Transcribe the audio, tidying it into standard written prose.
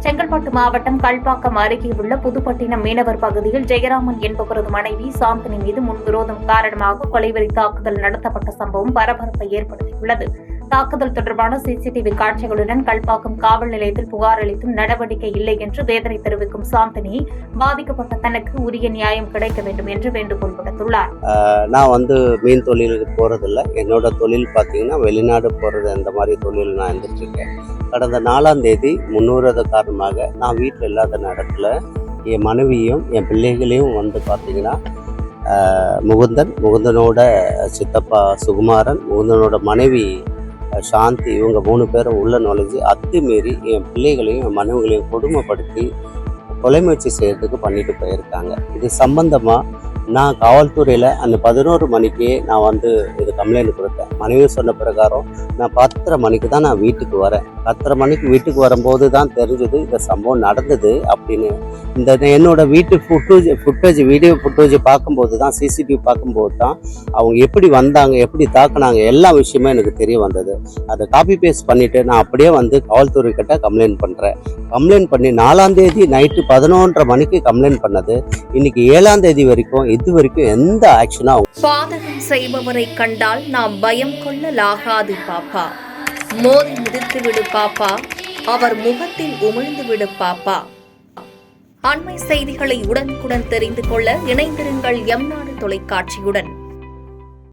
செங்கல்பட்டு மாவட்டம் கல்பாக்கம் அருகே உள்ள புதுப்பட்டினம் மீனவர் பகுதியில் ஜெயராமன் என்பவரது மனைவி சாந்தினி மீது முன்விரோதம் காரணமாக கொலைவெறி தாக்குதல் நடத்தப்பட்ட சம்பவம் பரபரப்பை ஏற்படுத்தியுள்ளது. தாக்குதல் தொடர்பான சிசிடிவி காட்சிகளுடன் கல்பாக்கம் காவல் நிலையத்தில் புகார் அளித்தும் நடவடிக்கை இல்லை என்று வேதனை தெரிவிக்கும் சாந்தினி, பாதிக்கப்பட்ட தனக்கு உரிய நியாயம் கிடைக்க வேண்டும் என்று வேண்டுகோள் விடுத்துள்ளார். நான் மீன் தொழிலுக்கு போறதில்லை. என்னோட தொழில் பார்த்தீங்கன்னா வெளிநாடு போறது, அந்த மாதிரி தொழில் நான் எந்திரிச்சிருக்கேன். கடந்த 4ஆம் தேதி முன்னுறது காரணமாக நான் வீட்டில் இல்லாத நேரத்தில் என் மனைவியும் என் பிள்ளைகளையும் பார்த்தீங்கன்னா முகுந்தனோட சித்தப்பா சுகுமாரன், முகுந்தனோட மனைவி சாந்தி, இவங்க 3 பேரும் உள்ள நுழைஞ்சு அத்துமீறி என் பிள்ளைகளையும் என் மனைவிகளையும் கொடுமைப்படுத்தி கொலை முயற்சி செய்யறதுக்கு பண்ணிட்டு போயிருக்காங்க. இது சம்பந்தமா நான் காவல்துறையில் அந்த 11 மணிக்கே நான் இது கம்ப்ளைண்ட் கொடுத்தேன். மனைவி சொன்ன பிரகாரம் நான் 10:30 மணிக்கு தான் நான் வீட்டுக்கு வரேன். 10:30 மணிக்கு வீட்டுக்கு வரும்போது தான் தெரிஞ்சது இந்த சம்பவம் நடந்தது அப்படின்னு. இந்த என்னோட வீட்டு வீடியோ ஃபுட்டேஜ் பார்க்கும்போது தான், சிசிடிவி பார்க்கும்போது தான் அவங்க எப்படி வந்தாங்க, எப்படி தாக்குனாங்க, எல்லா விஷயமும் எனக்கு தெரிய வந்தது. அதை காப்பி பேஸ்ட் பண்ணிட்டு நான் அப்படியே காவல்துறை கிட்ட கம்ப்ளைண்ட் பண்ணுறேன். கம்ப்ளைண்ட் பண்ணி 4ஆம் தேதி நைட்டு 11:30 மணிக்கு கம்ப்ளைண்ட் பண்ணது, இன்னைக்கு 7ஆம் தேதி வரைக்கும் இது வரைக்கும் எந்த ஆக்ஷனும். பாதகம் செய்பவரை கண்டால் நாம் பயம் கொள்ளலாகாது பாப்பா, மோதி மிதித்து விடு பாப்பா, அவர் முகத்தில் உமிழ்ந்து விடு பாப்பா. அண்மை செய்திகளை உடனுக்குடன் தெரிந்து கொள்ள இணைந்திருங்கள் எம் நாடு தொலைக்காட்சியுடன்.